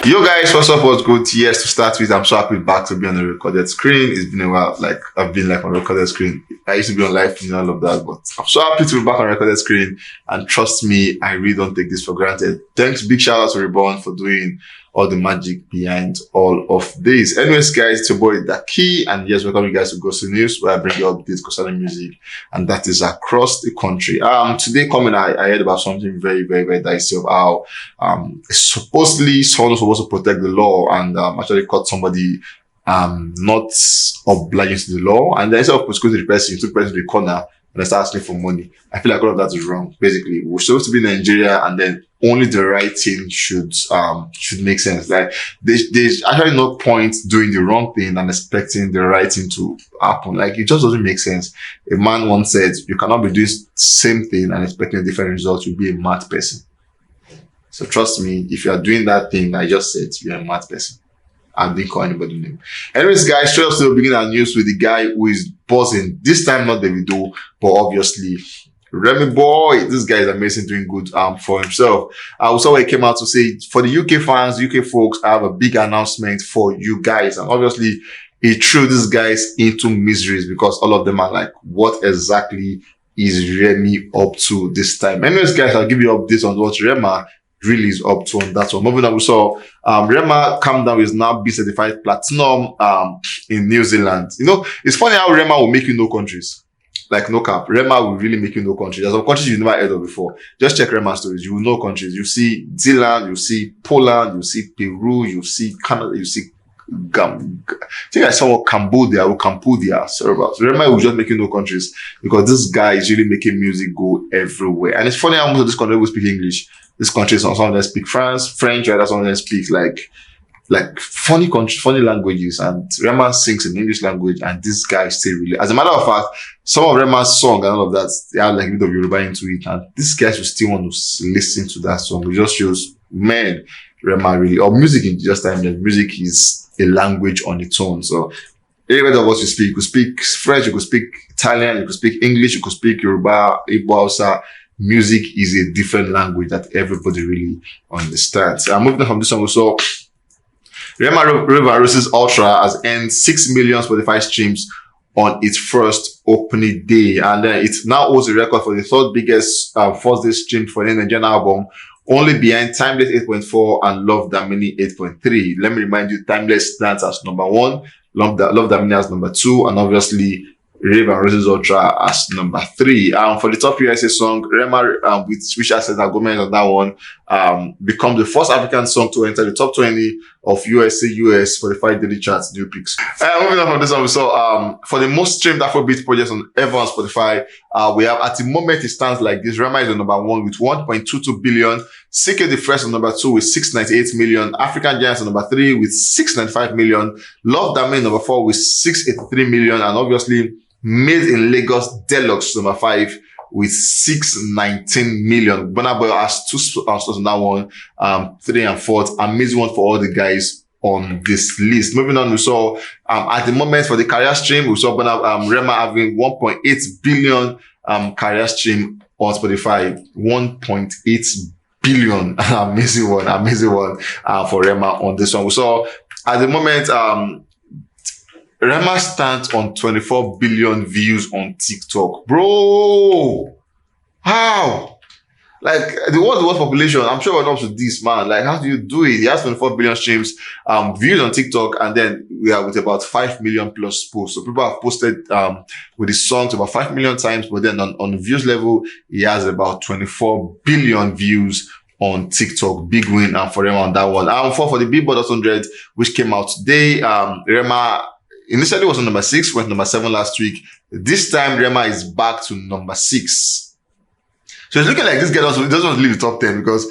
Yo guys, what's up? What's good? Yes, to start with, I'm so happy back to be on the recorded screen. It's been a while, like I've been like on recorded screen. I used to be on live and all of that, but I'm so happy to be back on recorded screen. And trust me, I really don't take this for granted. Thanks, big shout out to Reborn for doing all the magic behind all of this. Anyways, guys, it's your boy Daki, and yes, welcome you guys to Gossip News, where I bring you updates concerning music, and that is across the country. Today coming, I heard about something very, very, very dicey of how supposedly someone was supposed to protect the law and actually caught somebody not obliging to the law, and then instead of prosecuting the person, he took the person to the corner and started asking for money. I feel like all of that is wrong. Basically, we're supposed to be in Nigeria, and then only the right thing should make sense. Like there's actually no point doing the wrong thing and expecting the right thing to happen. Like it just doesn't make sense. A man once said, "You cannot be doing the same thing and expecting a different result. You'll be a mad person." So trust me, if you are doing that thing I just said, you're a mad person. I didn't call anybody name. Anyways, guys, straight up to the beginning of news with the guy who is buzzing. This time not Davido, but obviously Remy boy. This guy is amazing, doing good for himself. I saw where he came out to say, for the UK fans, UK folks, I have a big announcement for you guys. And obviously he threw these guys into miseries because all of them are like, what exactly is Remy up to this time? Anyways, guys, I'll give you updates on what Rema really is up to on that one. Moving on, we saw Rema Calm Down is now B certified platinum in New Zealand. You know, it's funny how Rema will make you know countries. Like no cap. Rema will really make you know countries. There's some countries you've never heard of before. Just check Rema stories. You will know countries. You see Zealand, you see Poland, you see Peru, you see Canada, you see I think I saw Cambodia. Sorry about it. Rema will just make you know countries because this guy is really making music go everywhere. And it's funny how most of this country will speak English. This country, some of them speak French, right? Some of them speak like funny languages, and Rema sings in English language, and this guy still really, as a matter of fact, some of Rema's song and all of that, they have like a bit of Yoruba into it, and this guy will still want to listen to that song. It just shows, man, Rema really, or music in just time, that music is a language on its own. So anyway, of what you speak, you could speak French, you could speak Italian, you could speak English, you could speak Yoruba, Igbo, Hausa. Music is a different language that everybody really understands. Moving on from this one, we saw Rema River Roses Ultra has earned 6 million Spotify streams on its first opening day, and it now holds a record for the third biggest first day stream for an Nigerian album, only behind Timeless 8.4 and Love Damini 8.3. Let me remind you, Timeless stands as number 1, Love Damini as number 2, and obviously Rave and Roses Ultra as number 3. For the top USA song, Rema with Swisha Cesar Gomez on that one, become the first African song to enter the top 20 of US Spotify daily charts new picks. Moving on from this one, we saw for the most streamed Afrobeat projects on ever on Spotify, we have at the moment it stands like this. Rema is on number 1 with 1.22 billion. CK the Fresh on number 2 with 698 million. African Giants on number 3 with 695 million. Love Damini number 4 with 683 million, and obviously Made in Lagos Deluxe number 5 with 619 million. Burna Boy has 2 slots on that one, 3 and 4th. Amazing one for all the guys on this list. Moving on, we saw at the moment for the career stream, we saw Rema having 1.8 billion career stream on Spotify. 1.8 billion. amazing one for Rema on this one. We saw at the moment Rema stands on 24 billion views on TikTok. Bro! How? Like, the world's population, I'm sure we're up to this, man. Like, how do you do it? He has 24 billion streams, views on TikTok, and then we are with about 5 million plus posts. So people have posted, with his songs about 5 million times, but then on views level, he has about 24 billion views on TikTok. Big win for Rema on that one. For the Billboard 100, which came out today, Rema initially was on number 6, went number 7 last week. This time, Rema is back to number 6. So it's looking like this guy doesn't want to leave the top 10 because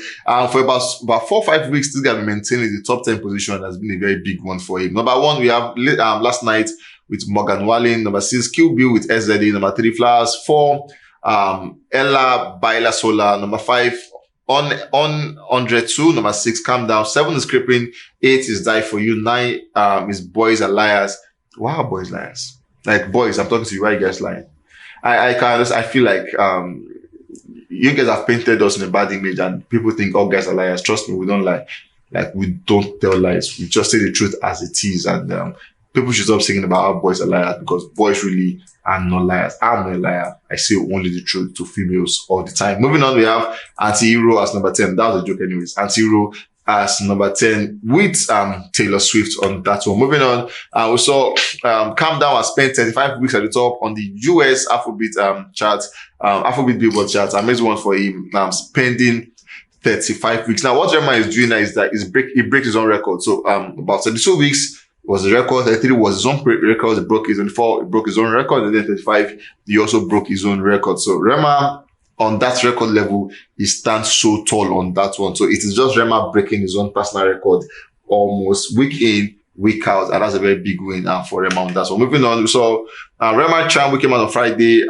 for about 4 or 5 weeks, this guy has been maintaining the top 10 position. Has been a very big one for him. Number 1, we have last night with Morgan Wallen. Number 6, Kill Bill with SZA. Number 3, Flowers. 4, Ella Baila Sola. Number 5, on 102. Number 6, Calm Down. 7 is Creeping. 8 is Die For You. 9 is Boys Are Liars. Wow, boys liars. Like, boys, I'm talking to you. Why you guys lying? I feel like you guys have painted us in a bad image, and people think all guys are liars. Trust me, we don't lie. Like, we don't tell lies. We just say the truth as it is. And people should stop saying about how boys are liars, because boys really are not liars. I'm not a liar. I say only the truth to females all the time. Moving on, we have Anti-Hero as number 10. That was a joke anyways. Anti-Hero as number 10 with Taylor Swift on that one. Moving on, we saw Calm Down has spent 35 weeks at the top on the US Afrobeat chart, Afrobeat Billboard chart. Amazing one for him, spending 35 weeks. Now, what Rema is doing now is that he breaks his own record. So about 32 weeks was the record, 33 was his own record, he broke his own 4, he broke his own record, and then 35, he also broke his own record. So Rema, on that record level, he stands so tall on that one. So it is just Rema breaking his own personal record almost week in, week out, and that's a very big win for Rema on that. So moving on, we saw Rema Chan, we came out on Friday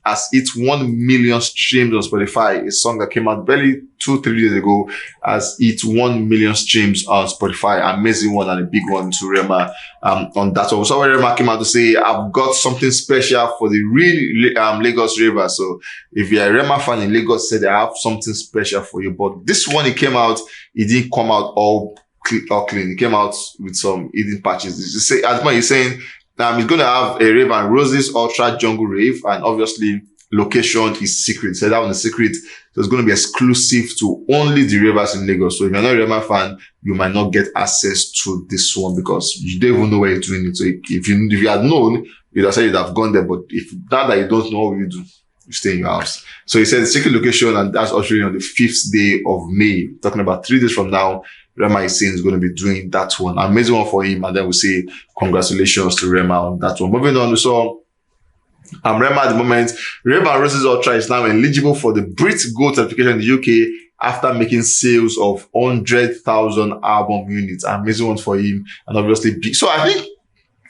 as it's 1 million streams on Spotify, a song that came out barely 2-3 days ago, as it's 1 million streams on Spotify. Amazing one and a big one to Rema on that one. We saw where Rema came out to say, I've got something special for the real Lagos Ravers. So if you're a Rema fan in Lagos, said I have something special for you. But this one, it came out, it didn't come out all clean. He came out with some hidden patches. At the point, he's saying he's going to have a rave and Roses Ultra Jungle Rave, and obviously location is secret. He said that one is secret, so it's going to be exclusive to only the ravers in Lagos. So if you're not a Rema fan, you might not get access to this one because you don't even know where you're doing it. So if you had known, you'd have said you'd have gone there. But if now that you don't know what you do, you stay in your house. So he said the secret location, and that's actually on the 5th day of May. Talking about 3 days from now, Rema is saying is going to be doing that one. Amazing one for him. And then we say congratulations to Rema on that one. Moving on, we saw Rema at the moment. Rema Roses Ultra is now eligible for the Brit Gold certification in the UK after making sales of 100,000 album units. Amazing one for him. And obviously big. So I think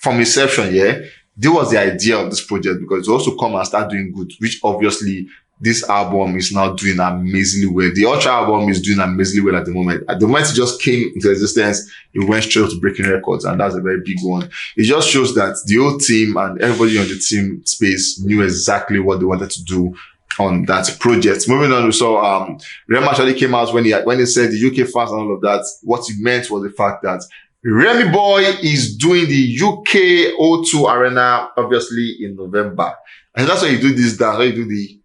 from inception, there was the idea of this project, because it also come and start doing good, which obviously this album is now doing amazingly well. The Ultra album is doing amazingly well at the moment. At the moment it just came into existence, it went straight to breaking records, and that's a very big one. It just shows that the whole team and everybody on the team space knew exactly what they wanted to do on that project. Moving on, we saw Rema actually came out when he said the UK fans and all of that. What he meant was the fact that Remy Boy is doing the UK O2 Arena, obviously in November. And that's why you do this dance, why you do the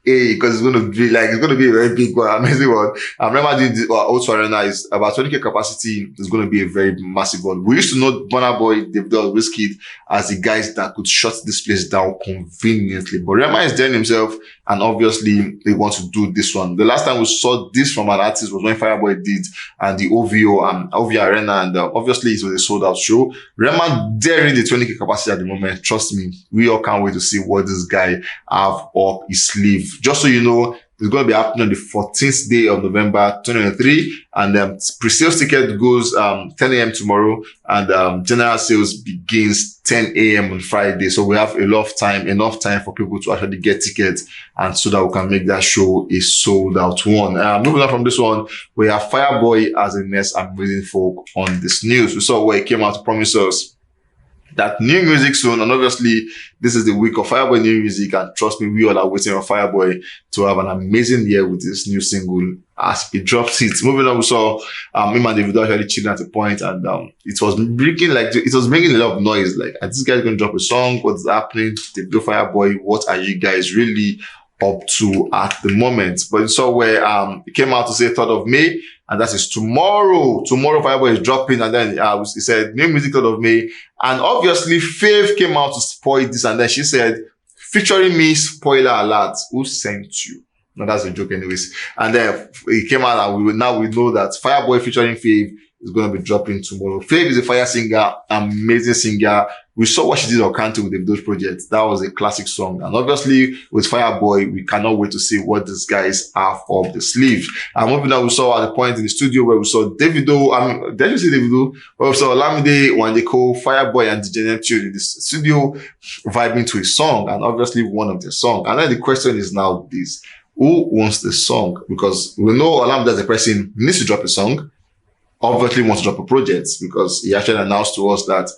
because it's going to be a very big one, amazing one. I remember doing the O2 Arena is about 20k capacity. It's going to be a very massive one. We used to know Burna Boy, Davido, Wizkid as the guys that could shut this place down conveniently. But Rema is there himself, and obviously they want to do this one. The last time we saw this from an artist was when Fireboy did and the OVO Arena, and obviously it was a sold out show. Rema daring the 20k capacity at the moment. Trust me, we all can't wait to see what this guy have up his sleeve. Just so you know, it's going to be happening on the 14th day of November 2023, and pre-sales ticket goes 10 a.m. tomorrow, and general sales begins 10 a.m. on Friday. So we have enough time for people to actually get tickets, and so that we can make that show a sold out one. Moving on from this one, we have Fireboy as the next amazing folk on this news. We saw where he came out to promise us that new music soon, and obviously this is the week of Fireboy new music, and trust me, we all are waiting on Fireboy to have an amazing year with this new single as it drops it. Moving on, we saw him and Davido actually chilling at a point, and it was making a lot of noise, like, are this guy's gonna drop a song? What's happening? Davido, Fireboy, what are you guys really up to at the moment? But it's all where he came out to say 3rd of May, and that is tomorrow. Tomorrow Fireboy is dropping, and then he said new music 3rd of May, and obviously Faith came out to spoil this, and then she said, featuring me, spoiler alert, who sent you? No, that's a joke anyways. And then he came out, and we know that Fireboy featuring Faith is going to be dropping tomorrow. Faith is a fire singer, amazing singer. We saw what she did on Canto with Davido's project. That was a classic song. And obviously with Fireboy, we cannot wait to see what these guys have up the sleeve. And moving on, we saw at the point in the studio where we saw Davido, did you see Davido? Where we saw Olamide, Wandeko, Fireboy, and DJ Neptune in the studio vibing to a song, and obviously one of their songs. And then the question is now this: who wants the song? Because we know Olamide as a person needs to drop a song. Obviously wants to drop a project, because he actually announced to us that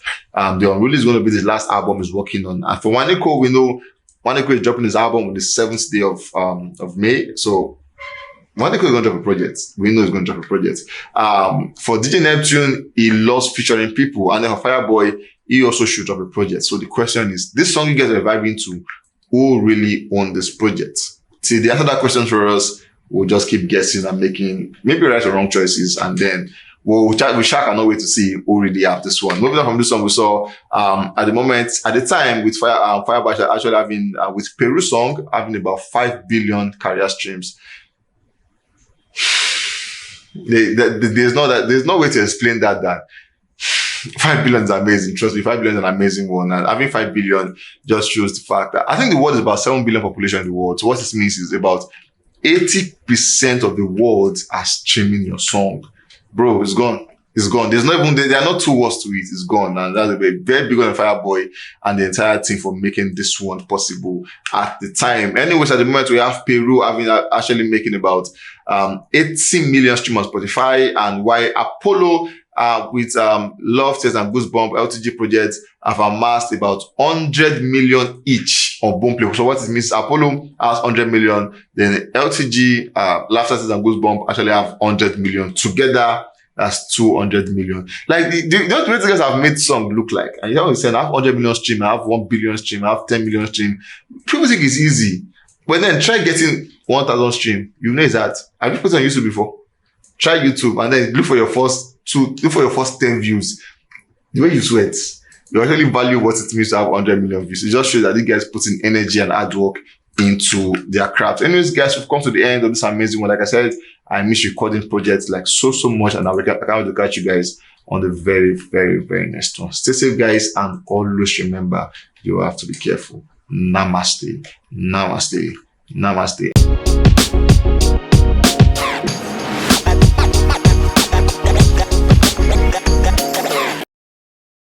the Unruly is going to be the last album he's working on. And for Wandeko, we know Wandeko is dropping his album on the 7th day of May. So One day he's going to drop a project. We know he's going to drop a project. For DJ Neptune, he loves featuring people. And then for Fireboy, he also should drop a project. So the question is, this song you guys are vibing to, who really own this project? See, the answer to that question for us, we'll just keep guessing and making maybe right or wrong choices. And then we cannot wait to see who really have this one. Moving on from this one, we saw at the time with Fireboy actually having with Peru song having about 5 billion career streams. There's no way to explain that 5 billion is amazing. Trust me, 5 billion is an amazing one. And having 5 billion just shows the fact that I think the world is about 7 billion population in the world. So what this means is about 80% of the world are streaming your song. Bro, it's gone. It's gone. There are not 2 words to it. It's gone. And that's a very big on Fireboy and the entire team for making this one possible at the time. Anyways, at the moment, we have Peru actually making about 80 million streams on Spotify, and while Apollo with Love, Tears and Goosebump LTG projects have amassed about 100 million each on Boomplay. So what it means, Apollo has 100 million, then LTG, Love, Tears and Goosebump actually have 100 million. Together, that's 200 million. Like, the way guys have made song look like. And you know what I'm saying? I have 100 million stream, I have 1 billion stream, I have 10 million stream. People think it's easy. But then try getting 1,000 stream. You know that. Have you put it on YouTube before? Try YouTube and then look for your first 10 views. The way you sweat, you actually value what it means to have 100 million views. It just shows that these guys putting energy and hard work into their craft. Anyways, guys, we've come to the end of this amazing one. Like I said, I miss recording projects like so much, and I can't wait to catch you guys on the very, very, very next one. Stay safe, guys, and always remember, you have to be careful. Namaste. Namaste. Namaste.